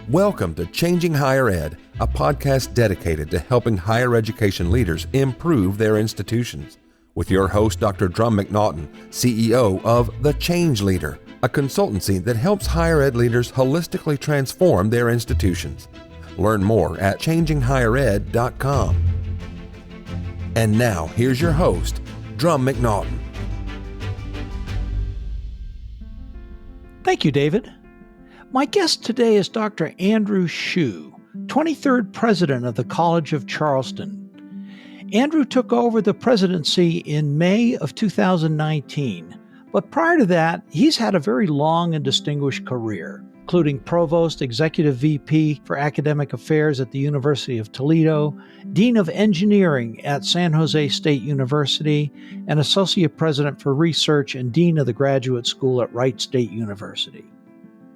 Welcome to Changing Higher Ed, a podcast dedicated to helping higher education leaders improve their institutions. With your host, Dr. Drumm McNaughton, CEO of The Change Leader, a consultancy that helps higher ed leaders holistically transform their institutions. Learn more at changinghighered.com. And now, here's your host, Drumm McNaughton. Thank you, David. My guest today is Dr. Andrew Shue, 23rd president of the College of Charleston. Andrew took over the presidency in May of 2019, but prior to that, he's had a very long and distinguished career, including provost, executive VP for academic affairs at the University of Toledo, dean of engineering at San Jose State University, and associate president for research and dean of the graduate school at Wright State University.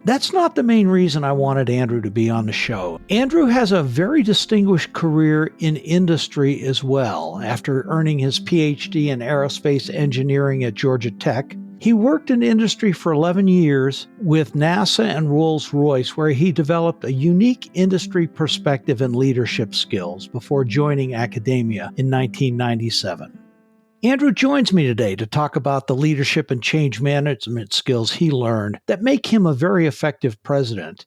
That's not the main reason I wanted Andrew to be on the show. Andrew has a very distinguished career in industry as well. After earning his PhD in aerospace engineering at Georgia Tech, he worked in industry for 11 years with NASA and Rolls-Royce, where he developed a unique industry perspective and leadership skills before joining academia in 1997. Andrew joins me today to talk about the leadership and change management skills he learned that make him a very effective president.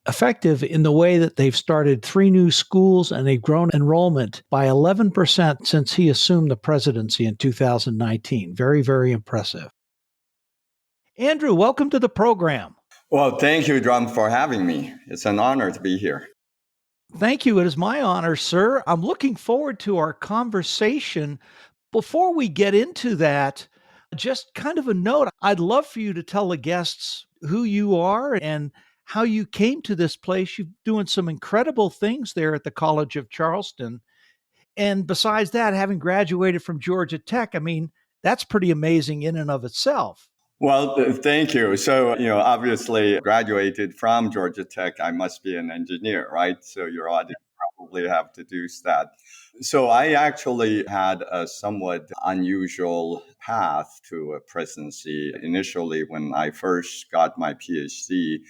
Effective in the way that they've started 3 new schools and they've grown enrollment by 11% since he assumed the presidency in 2019. Very, very impressive. Andrew, welcome to the program. Well, thank you, Drumm, for having me. It's an honor to be here. Thank you. It is my honor, sir. I'm looking forward to our conversation. Before we get into that, just kind of a note, I'd love for you to tell the guests who you are and how you came to this place. You're doing some incredible things there at the College of Charleston. And besides that, having graduated from Georgia Tech, I mean, that's pretty amazing in and of itself. Well, thank you. So, obviously graduated from Georgia Tech, I must be an engineer, right? So your audience probably have deduced that. So I actually had a somewhat unusual path to a presidency. Initially, when I first got my PhD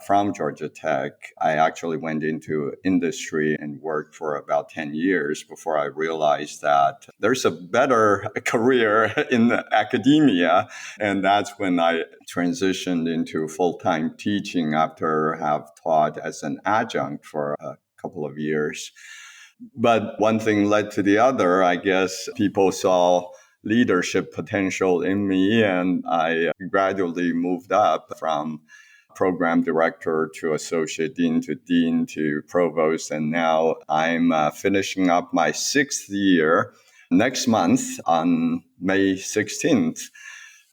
from Georgia Tech, I actually went into industry and worked for about 10 years before I realized that there's a better career in academia. And that's when I transitioned into full-time teaching after have taught as an adjunct for a couple of years. But one thing led to the other. I guess people saw leadership potential in me, and I gradually moved up from program director to associate dean to provost. And now I'm finishing up my 6th year next month on May 16th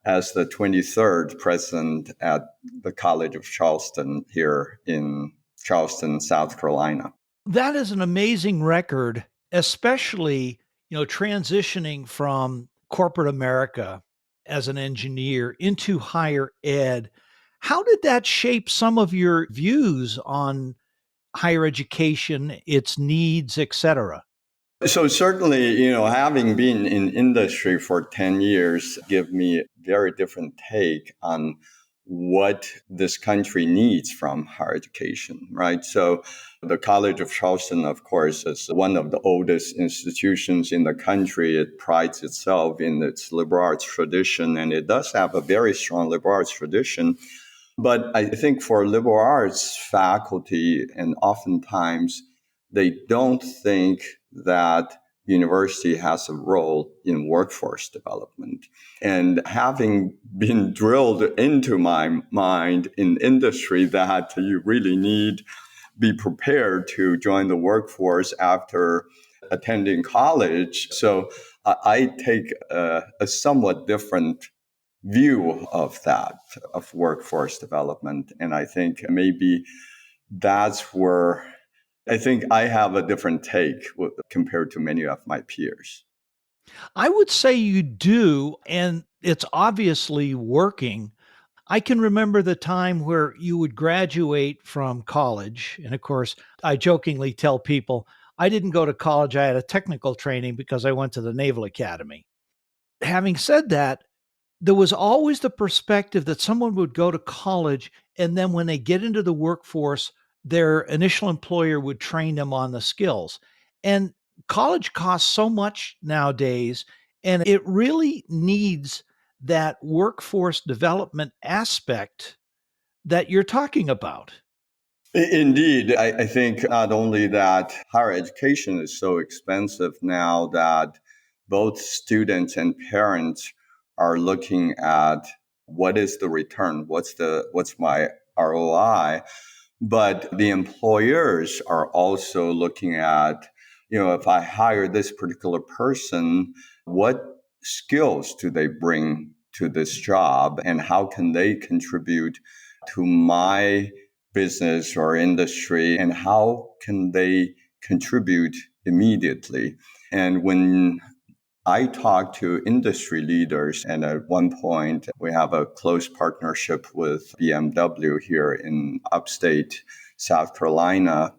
as the 23rd president at the College of Charleston here in Charleston, South Carolina. That is an amazing record, especially, transitioning from corporate America as an engineer into higher ed. How did that shape some of your views on higher education, its needs, et cetera? So certainly, having been in industry for 10 years give me a very different take on what this country needs from higher education, right? So the College of Charleston, of course, is one of the oldest institutions in the country. It prides itself in its liberal arts tradition, and it does have a very strong liberal arts tradition. But I think for liberal arts faculty, and oftentimes they don't think that university has a role in workforce development. And having been drilled into my mind in industry that you really be prepared to join the workforce after attending college. So I take a somewhat different view of that, of workforce development. And I think maybe that's where I think I have a different take compared to many of my peers. I would say you do, and it's obviously working. I can remember the time where you would graduate from college. And of course, I jokingly tell people, I didn't go to college. I had a technical training because I went to the Naval Academy. Having said that, there was always the perspective that someone would go to college and then when they get into the workforce, their initial employer would train them on the skills. And college costs so much nowadays, and it really needs that workforce development aspect that you're talking about. Indeed, I think not only that higher education is so expensive now that both students and parents are looking at what is the return, what's my ROI, but the employers are also looking at, if I hire this particular person, what skills do they bring to this job and how can they contribute to my business or industry and how can they contribute immediately? And when I talk to industry leaders, and at one point we have a close partnership with BMW here in upstate South Carolina.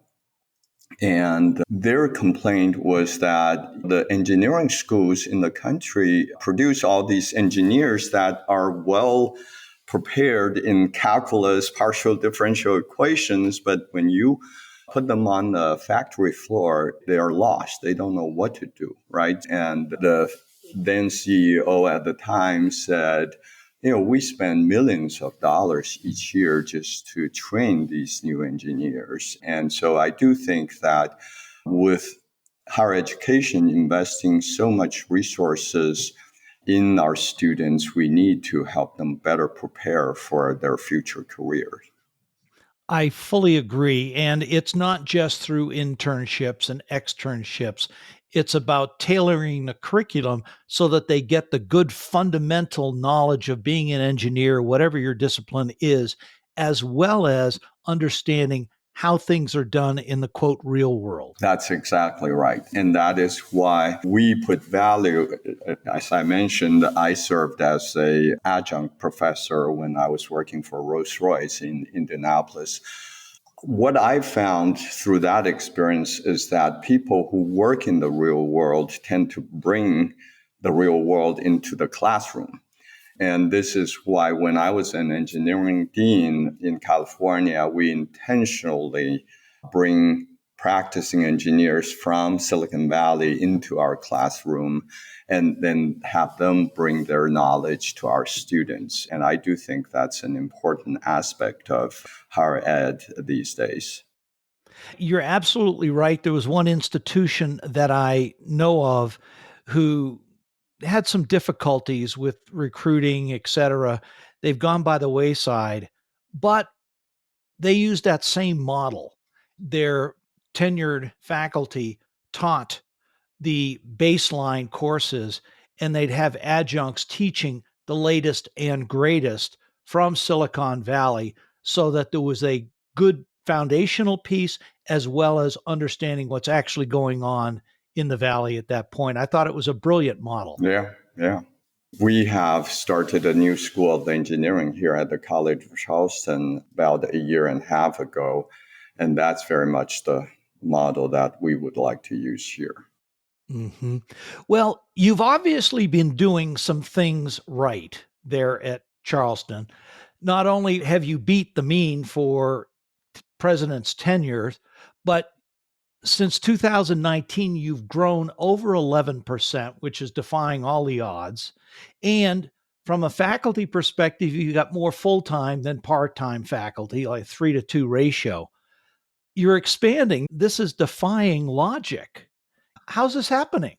And their complaint was that the engineering schools in the country produce all these engineers that are well prepared in calculus, partial differential equations, but when you put them on the factory floor, they are lost. They don't know what to do, right? And the then CEO at the time said, we spend millions of dollars each year just to train these new engineers. And so I do think that with higher education investing so much resources in our students, we need to help them better prepare for their future careers. I fully agree. And it's not just through internships and externships. It's about tailoring the curriculum so that they get the good fundamental knowledge of being an engineer, whatever your discipline is, as well as understanding how things are done in the quote real world. That's exactly right. And that is why we put value. As I mentioned, I served as an adjunct professor when I was working for Rolls-Royce in Indianapolis. What I found through that experience is that people who work in the real world tend to bring the real world into the classroom. And this is why when I was an engineering dean in California, we intentionally bring practicing engineers from Silicon Valley into our classroom and then have them bring their knowledge to our students. And I do think that's an important aspect of higher ed these days. You're absolutely right. There was one institution that I know of who had some difficulties with recruiting, et cetera. They've gone by the wayside, but they used that same model. Their tenured faculty taught the baseline courses, and they'd have adjuncts teaching the latest and greatest from Silicon Valley so that there was a good foundational piece as well as understanding what's actually going on in the valley at that point. I thought it was a brilliant model. Yeah. We have started a new school of engineering here at the College of Charleston about a year and a half ago. And that's very much the model that we would like to use here. Mm-hmm. Well, you've obviously been doing some things right there at Charleston. Not only have you beat the mean for president's tenures, but since 2019, you've grown over 11%, which is defying all the odds. And from a faculty perspective, you got more full-time than part-time faculty, like 3-to-2 ratio. You're expanding. This is defying logic. How's this happening?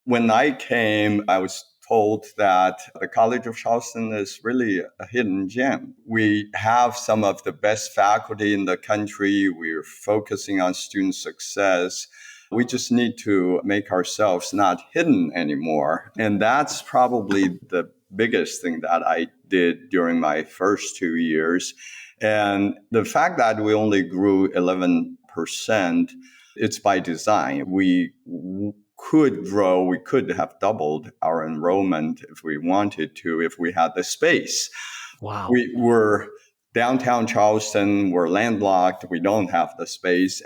When I came, I was told that the College of Charleston is really a hidden gem. We have some of the best faculty in the country. We're focusing on student success. We just need to make ourselves not hidden anymore. And that's probably the biggest thing that I did during my first 2 years. And the fact that we only grew 11%, it's by design. We could grow, we could have doubled our enrollment if we wanted to, if we had the space. Wow. We were downtown Charleston, we're landlocked, we don't have the space.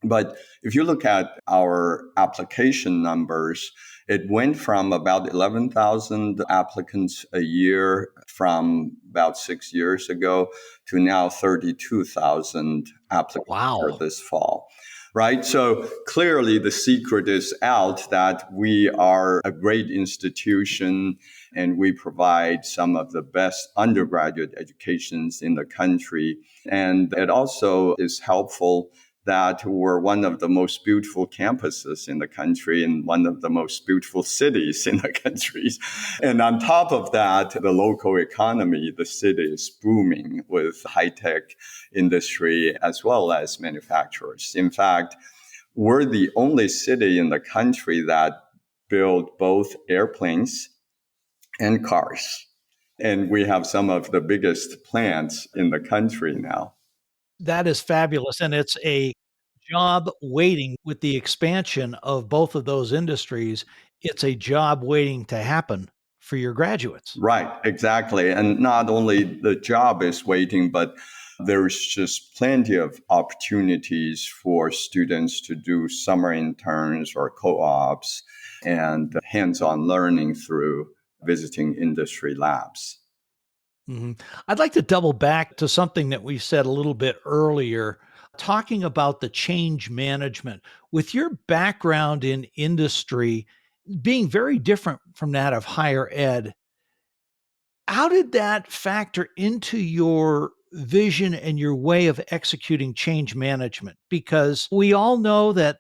But if you look at our application numbers, it went from about 11,000 applicants a year from about 6 years ago to now 32,000 applicants for Wow. this fall. Right. So clearly the secret is out that we are a great institution and we provide some of the best undergraduate educations in the country. And it also is helpful that we're one of the most beautiful campuses in the country and one of the most beautiful cities in the country. And on top of that, the local economy, the city is booming with high-tech industry as well as manufacturers. In fact, we're the only city in the country that build both airplanes and cars. And we have some of the biggest plants in the country now. That is fabulous. And it's a job waiting with the expansion of both of those industries. It's a job waiting to happen for your graduates. Right, exactly. And not only the job is waiting, but there's just plenty of opportunities for students to do summer interns or co-ops and hands-on learning through visiting industry labs. I'd like to double back to something that we said a little bit earlier, talking about the change management. With your background in industry being very different from that of higher ed, how did that factor into your vision and your way of executing change management? Because we all know that,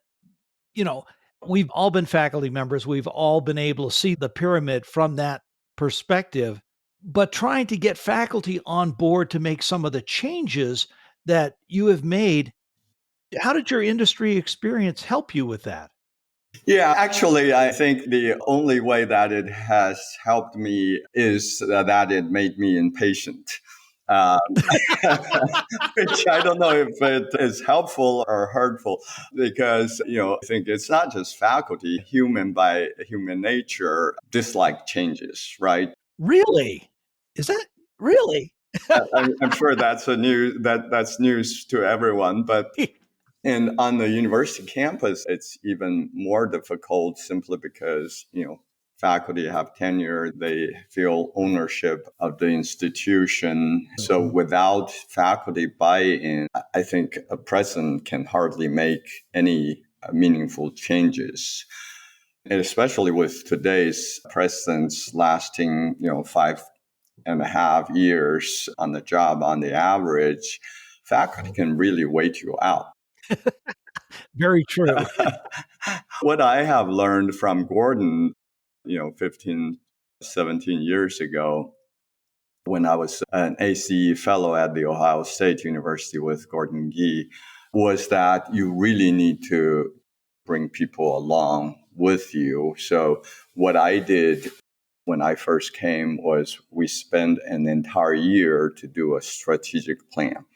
you know, we've all been faculty members, we've all been able to see the pyramid from that perspective, but trying to get faculty on board to make some of the changes that you have made, how did your industry experience help you with that? Yeah, actually, I think the only way that it has helped me is that it made me impatient. Um, which I don't know if it is helpful or hurtful because, I think it's not just faculty, human by human nature dislike changes, right? Really? Is that really? I'm sure that's news to everyone, but and on the university campus, it's even more difficult simply because, faculty have tenure, they feel ownership of the institution. So Mhm. without faculty buy-in, I think a president can hardly make any meaningful changes. And especially with today's presidents lasting, 5.5 years on the job on the average, faculty can really wait you out. Very true. What I have learned from Gordon, 15, 17 years ago, when I was an ACE fellow at the Ohio State University with Gordon Gee, was that you really need to bring people along with you. So what I did when I first came was we spent an entire year to do a strategic plan.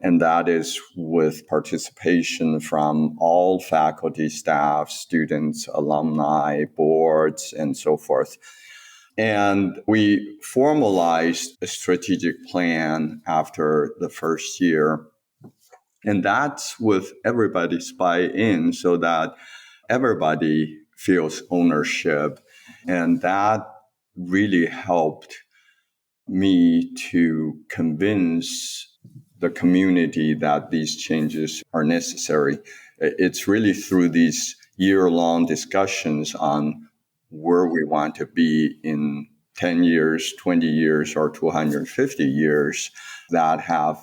And that is with participation from all faculty, staff, students, alumni, boards, and so forth. And we formalized a strategic plan after the first year. And that's with everybody's buy-in so that everybody feels ownership. And that really helped me to convince the community that these changes are necessary. It's really through these year-long discussions on where we want to be in 10 years, 20 years, or 250 years that have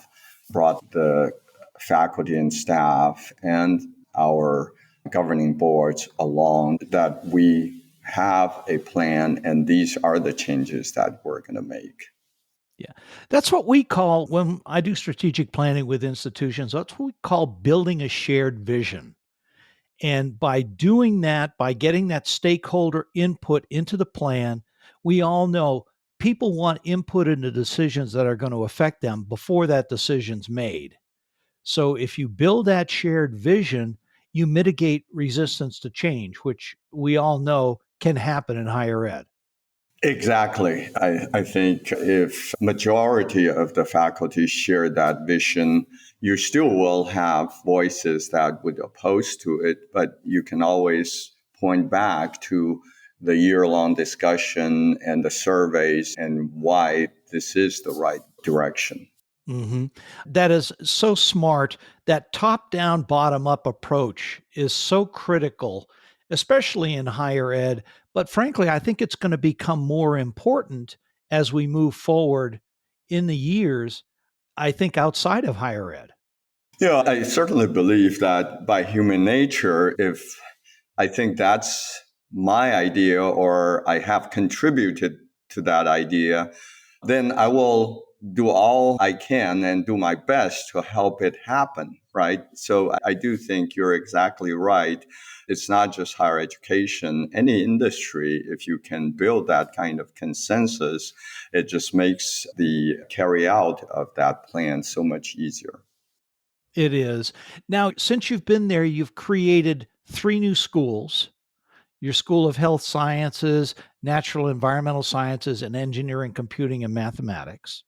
brought the faculty and staff and our governing boards along, that we have a plan and these are the changes that we're going to make. Yeah. That's what we call, when I do strategic planning with institutions, that's what we call building a shared vision. And by doing that, by getting that stakeholder input into the plan, we all know people want input into decisions that are going to affect them before that decision's made. So if you build that shared vision, you mitigate resistance to change, which we all know can happen in higher ed. Exactly. I think if majority of the faculty share that vision, you still will have voices that would oppose to it, but you can always point back to the year-long discussion and the surveys and why this is the right direction. hmm That is so smart. That top down, bottom up approach is so critical, especially in higher ed. But frankly, I think it's going to become more important as we move forward in the years, I think, outside of higher ed. Yeah, I certainly believe that by human nature, if I think that's my idea or I have contributed to that idea, then I will do all I can and do my best to help it happen, right? So I do think you're exactly right. It's not just higher education, any industry, if you can build that kind of consensus, it just makes the carry out of that plan so much easier. It is. Now, since you've been there, you've created three new schools: your School of Health Sciences, Natural Environmental Sciences, and Engineering, Computing, and Mathematics.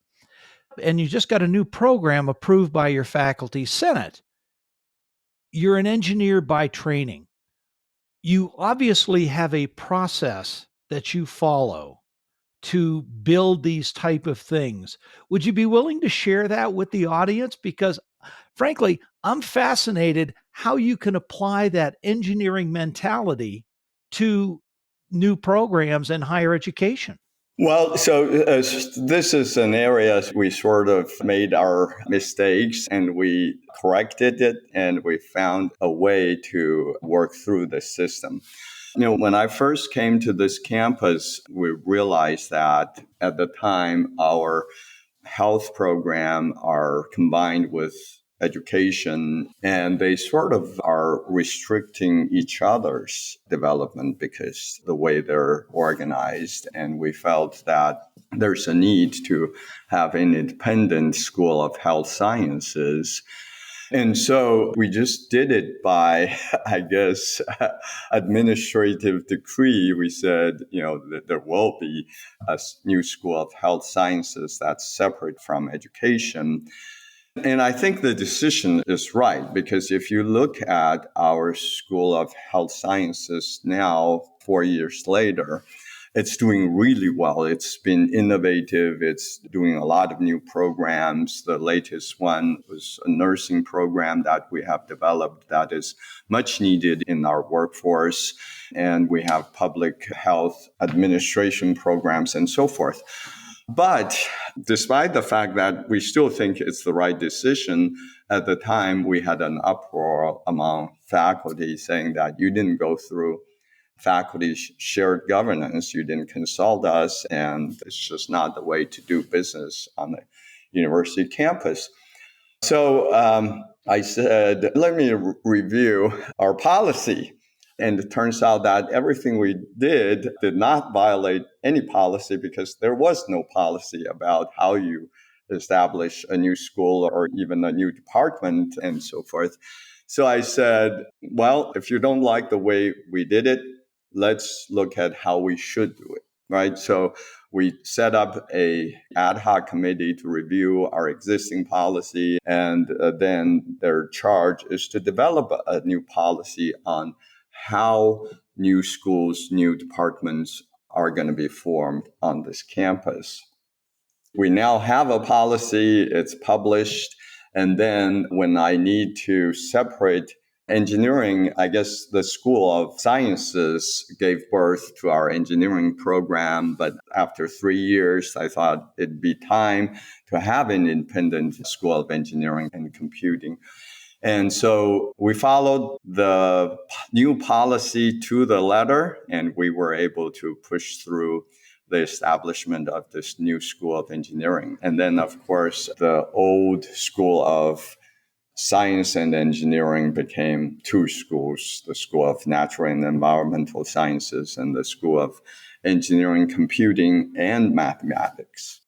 And you just got a new program approved by your faculty senate. You're an engineer by training. You obviously have a process that you follow to build these type of things. Would you be willing to share that with the audience? Because frankly, I'm fascinated how you can apply that engineering mentality to new programs in higher education. Well, so this is an area we sort of made our mistakes and we corrected it and we found a way to work through the system. When I first came to this campus, we realized that at the time our health program are combined with education and they sort of are restricting each other's development because the way they're organized. And we felt that there's a need to have an independent school of health sciences. And so we just did it by, I guess, administrative decree. We said, that there will be a new school of health sciences that's separate from education. And I think the decision is right, because if you look at our School of Health Sciences now, 4 years later, it's doing really well. It's been innovative. It's doing a lot of new programs. The latest one was a nursing program that we have developed that is much needed in our workforce. And we have public health administration programs and so forth. But despite the fact that we still think it's the right decision, at the time we had an uproar among faculty saying that you didn't go through faculty shared governance, you didn't consult us, and it's just not the way to do business on the university campus. So I said, let me review our policy. And it turns out that everything we did not violate any policy because there was no policy about how you establish a new school or even a new department and so forth. So I said, well, if you don't like the way we did it, let's look at how we should do it, right? So we set up a ad hoc committee to review our existing policy, and then their charge is to develop a new policy on how new schools, new departments are going to be formed on this campus. We now have a policy, it's published, and then when I need to separate engineering, I guess the School of Sciences gave birth to our engineering program. But after 3 years, I thought it'd be time to have an independent School of Engineering and Computing. And so we followed the new policy to the letter, and we were able to push through the establishment of this new School of Engineering. And then, of course, the old School of Science and Engineering became two schools, the School of Natural and Environmental Sciences and the School of Engineering, Computing, and Mathematics.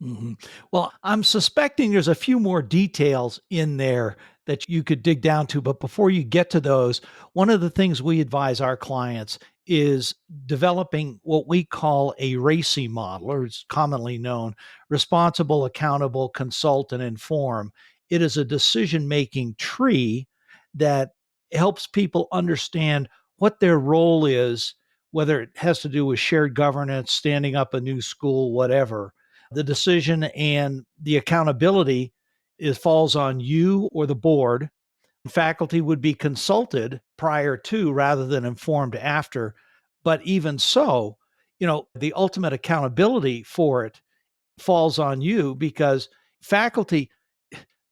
Mm-hmm. Well, I'm suspecting there's a few more details in there that you could dig down to. But before you get to those, one of the things we advise our clients is developing what we call a RACI model, or it's commonly known responsible, accountable, consult, and inform. It is a decision-making tree that helps people understand what their role is whether it has to do with shared governance, standing up a new school, whatever, the decision and the accountability falls on you or the board. Faculty would be consulted prior to rather than informed after. But even so, the ultimate accountability for it falls on you because faculty,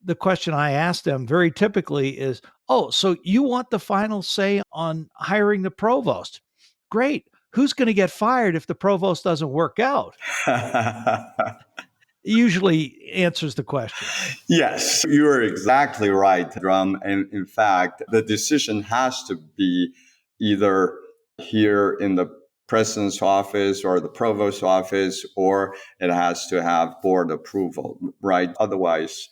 the question I ask them very typically is, oh, so you want the final say on hiring the provost? Great. Who's going to get fired if the provost doesn't work out? It usually answers the question. Yes, you're exactly right, Drumm. And in fact, the decision has to be either here in the president's office or the provost's office, or it has to have board approval, right? Otherwise,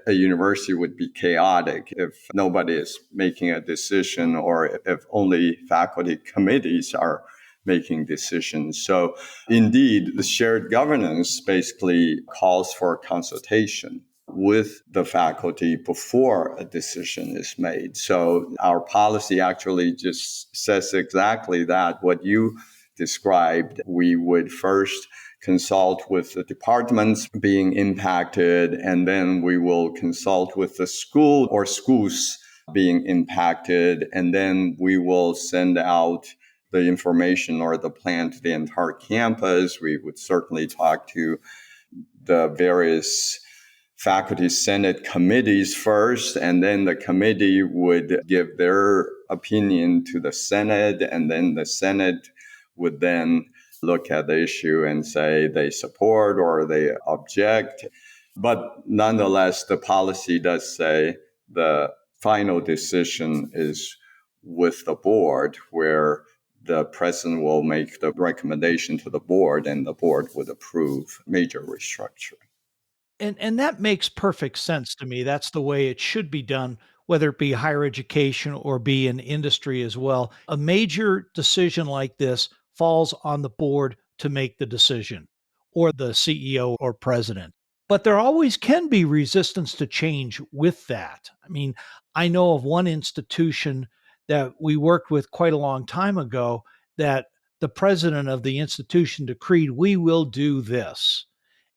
a university would be chaotic if nobody is making a decision or if only faculty committees are making decisions. So indeed, the shared governance basically calls for consultation with the faculty before a decision is made. So our policy actually just says exactly that, what you described. We would first consult with the departments being impacted, and then we will consult with the school or schools being impacted, and then we will send out the information or the plan to the entire campus. We would certainly talk to the various faculty senate committees first, and then the committee would give their opinion to the Senate, and then the Senate would then look at the issue and say they support or they object. But nonetheless, the policy does say the final decision is with the board, where the president will make the recommendation to the board and the board would approve major restructuring. And that makes perfect sense to me. That's the way it should be done, whether it be higher education or be in industry as well. A major decision like this falls on the board to make the decision, or the CEO or president. But there always can be resistance to change with that. I mean, I know of one institution that we worked with quite a long time ago that the president of the institution decreed, we will do this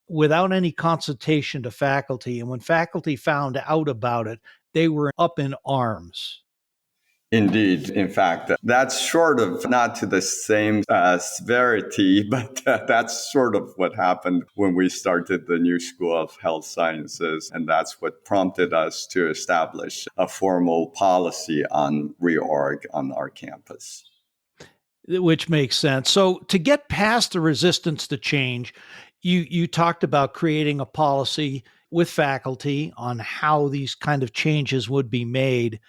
without any consultation to faculty. And when faculty found out about it, they were up in arms. Indeed. In fact, that's sort of not to the same severity, but that's sort of what happened when we started the new School of Health Sciences. And that's what prompted us to establish a formal policy on reorg on our campus. Which makes sense. So to get past the resistance to change, you talked about creating a policy with faculty on how these kind of changes would be made.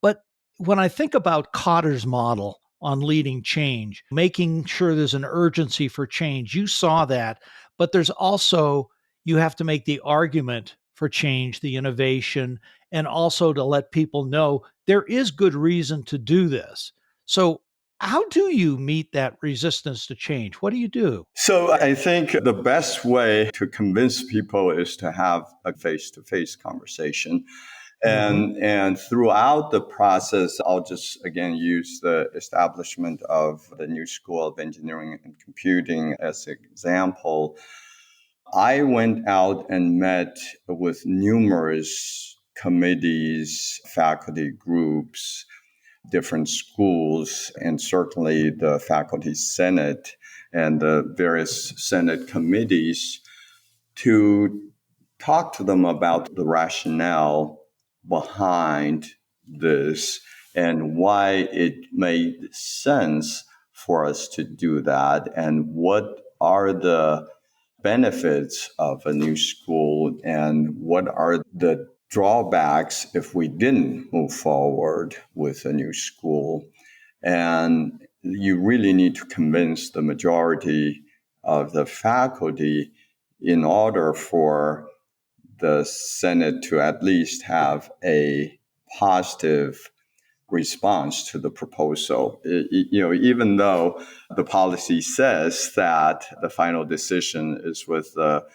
But when I think about Cotter's model on leading change, making sure there's an urgency for change, you saw that, but there's also, you have to make the argument for change, the innovation, and also to let people know there is good reason to do this. So how do you meet that resistance to change? What do you do? So I think the best way to convince people is to have a face-to-face conversation. And throughout the process, I'll just again use the establishment of the new School of Engineering and Computing as an example. I went out and met with numerous committees, faculty groups, different schools, and certainly the faculty senate and the various senate committees to talk to them about the rationale behind this and why it made sense for us to do that and what are the benefits of a new school and what are the drawbacks if we didn't move forward with a new school. And you really need to convince the majority of the faculty in order for the Senate to at least have a positive response to the proposal. Even though the policy says that the final decision is with the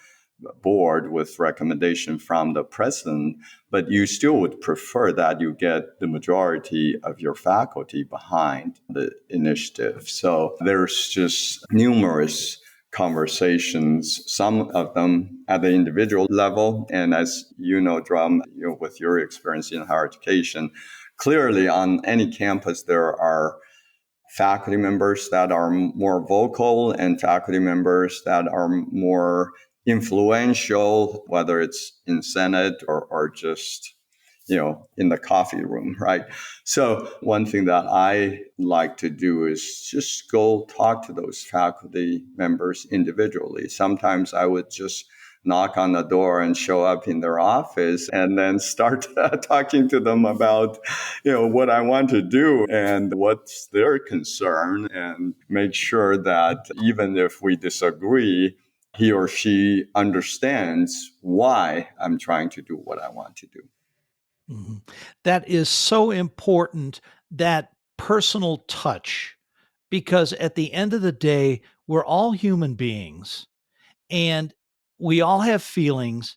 board with recommendation from the president, but you still would prefer that you get the majority of your faculty behind the initiative. So there's just numerous conversations, some of them at the individual level. And as you know, Drumm, with your experience in higher education, clearly on any campus, there are faculty members that are more vocal and faculty members that are more influential, whether it's in Senate or just, in the coffee room, right? So one thing that I like to do is just go talk to those faculty members individually. Sometimes I would just knock on the door and show up in their office and then start talking to them about, what I want to do and what's their concern, and make sure that even if we disagree, he or she understands why I'm trying to do what I want to do. Mm-hmm. That is so important, that personal touch, because at the end of the day, we're all human beings and we all have feelings.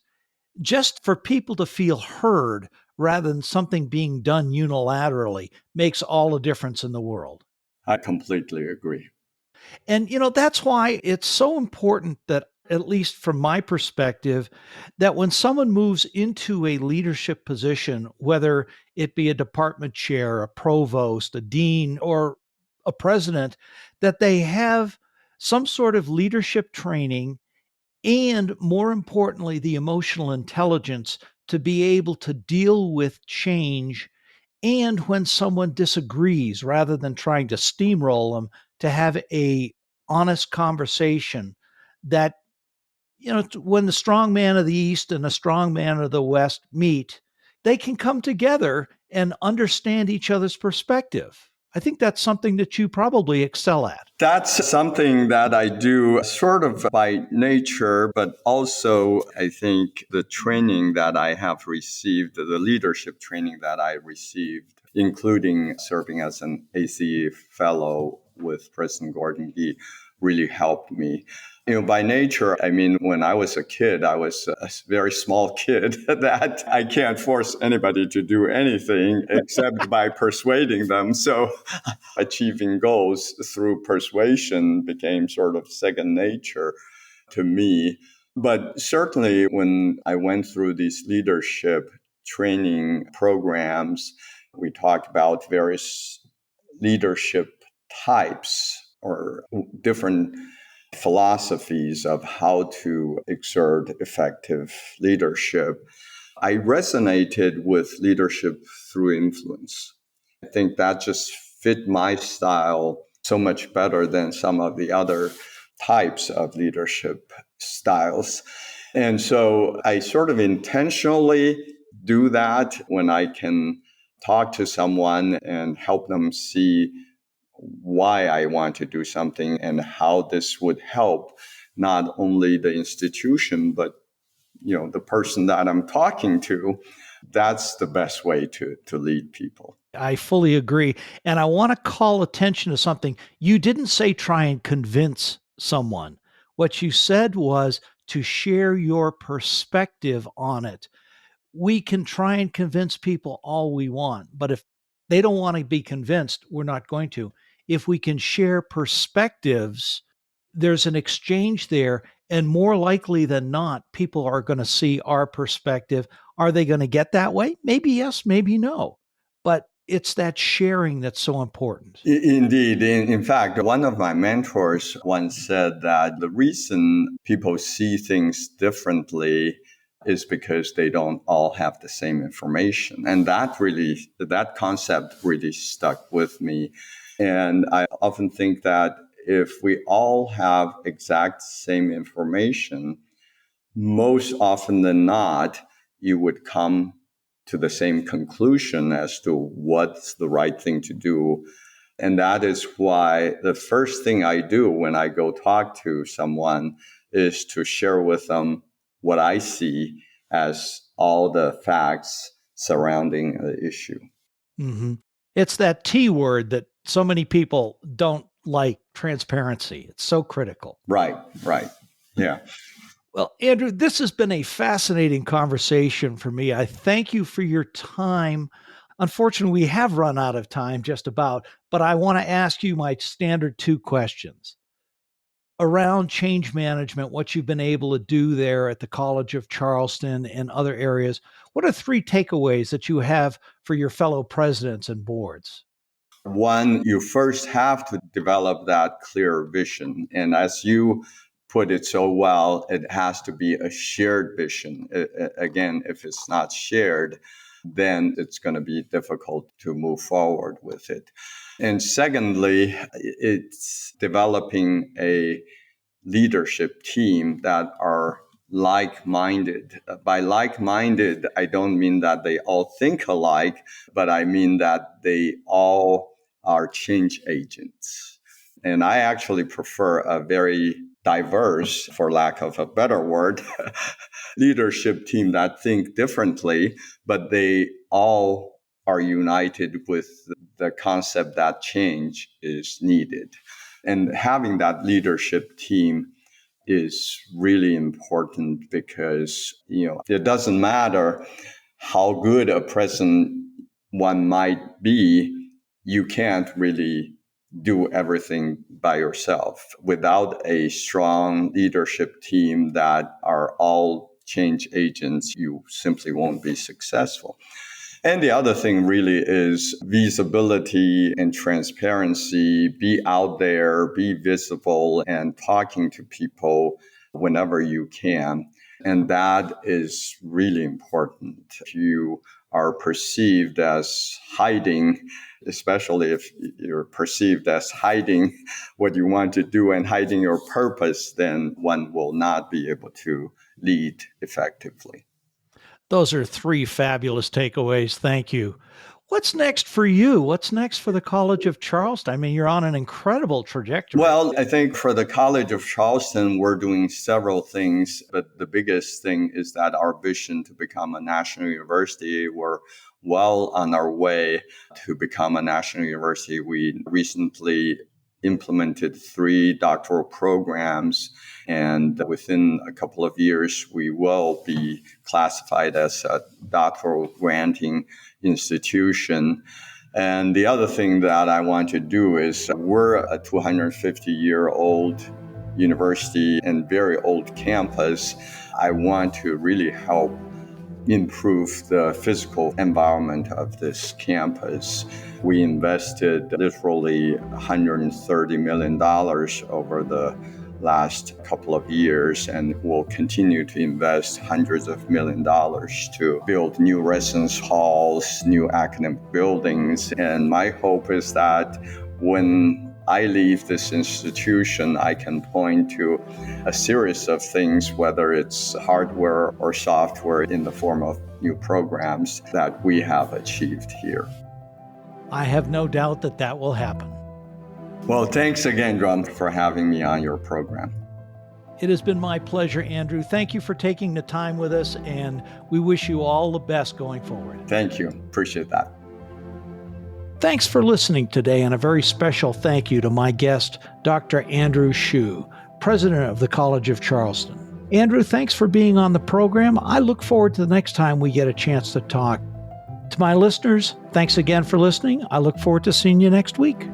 Just for people to feel heard rather than something being done unilaterally makes all the difference in the world. I completely agree. And, that's why it's so important that, at least from my perspective, that when someone moves into a leadership position, whether it be a department chair, a provost, a dean, or a president, that they have some sort of leadership training and, more importantly, the emotional intelligence to be able to deal with change, and when someone disagrees, rather than trying to steamroll them, to have a honest conversation that, when the strong man of the East and the strong man of the West meet, they can come together and understand each other's perspective. I think that's something that you probably excel at. That's something that I do sort of by nature, but also I think the training that I have received, the leadership training that I received, including serving as an ACE fellow with President Gordon Gee, really helped me. By nature, when I was a kid, I was a very small kid that I can't force anybody to do anything except by persuading them. So achieving goals through persuasion became sort of second nature to me. But certainly when I went through these leadership training programs, we talked about various leadership types or different philosophies of how to exert effective leadership. I resonated with leadership through influence. I think that just fit my style so much better than some of the other types of leadership styles. And so I sort of intentionally do that when I can talk to someone and help them see why I want to do something and how this would help not only the institution, but the person that I'm talking to. That's the best way to lead people. I fully agree. And I want to call attention to something. You didn't say try and convince someone. What you said was to share your perspective on it. We can try and convince people all we want, but if they don't want to be convinced, we're not going to. If we can share perspectives, there's an exchange there. And more likely than not, people are going to see our perspective. Are they going to get that way? Maybe yes, maybe no. But it's that sharing that's so important. Indeed. In fact, one of my mentors once said that the reason people see things differently is because they don't all have the same information. And that concept really stuck with me. And I often think that if we all have exact same information, most often than not, you would come to the same conclusion as to what's the right thing to do. And that is why the first thing I do when I go talk to someone is to share with them what I see as all the facts surrounding the issue. Mm-hmm. It's that T word that so many people don't like, transparency. It's so critical. Right. Yeah. Well, Andrew, this has been a fascinating conversation for me. I thank you for your time. Unfortunately, we have run out of time just about, but I want to ask you my standard two questions around change management, what you've been able to do there at the College of Charleston and other areas. What are three takeaways that you have for your fellow presidents and boards? One, you first have to develop that clear vision. And as you put it so well, it has to be a shared vision. Again, if it's not shared, then it's going to be difficult to move forward with it. And secondly, it's developing a leadership team that are like-minded. By like-minded, I don't mean that they all think alike, but I mean that they all are change agents. And I actually prefer a very diverse, for lack of a better word, leadership team that think differently, but they all are united with the concept that change is needed. And having that leadership team is really important because, it doesn't matter how good a president one might be, you can't really do everything by yourself. Without a strong leadership team that are all change agents, you simply won't be successful. And the other thing really is visibility and transparency. Be out there, be visible, and talking to people whenever you can. And that is really important. If you are perceived as hiding, especially if you're perceived as hiding what you want to do and hiding your purpose, then one will not be able to lead effectively. Those are three fabulous takeaways. Thank you. What's next for you? What's next for the College of Charleston? I mean, you're on an incredible trajectory. Well, I think for the College of Charleston, we're doing several things, but the biggest thing is that our vision to become a national university, we're well on our way to become a national university. We recently implemented 3 doctoral programs, and within a couple of years, we will be classified as a doctoral granting institution. And the other thing that I want to do is we're a 250-year-old university and very old campus. I want to really help improve the physical environment of this campus. We invested literally $130 million over the last couple of years, and we'll continue to invest hundreds of millions of dollars to build new residence halls, new academic buildings. And my hope is that when I leave this institution, I can point to a series of things, whether it's hardware or software in the form of new programs that we have achieved here. I have no doubt that that will happen. Well, thanks again, Drumm, for having me on your program. It has been my pleasure, Andrew. Thank you for taking the time with us, and we wish you all the best going forward. Thank you. Appreciate that. Thanks for listening today, and a very special thank you to my guest, Dr. Andrew Shue, president of the College of Charleston. Andrew, thanks for being on the program. I look forward to the next time we get a chance to talk. To my listeners, thanks again for listening. I look forward to seeing you next week.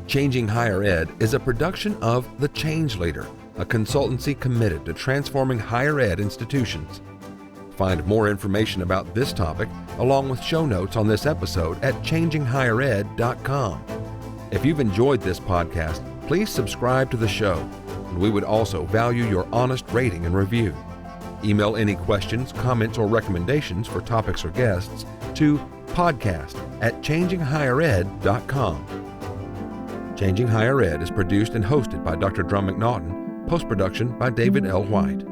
Changing Higher Ed is a production of The Change Leader, a consultancy committed to transforming higher ed institutions. Find more information about this topic, along with show notes on this episode at changinghighered.com. If you've enjoyed this podcast, please subscribe to the show, and we would also value your honest rating and review. Email any questions, comments, or recommendations for topics or guests to podcast@changinghighered.com. Changing Higher Ed is produced and hosted by Dr. Drumm McNaughton, post-production by David L. White.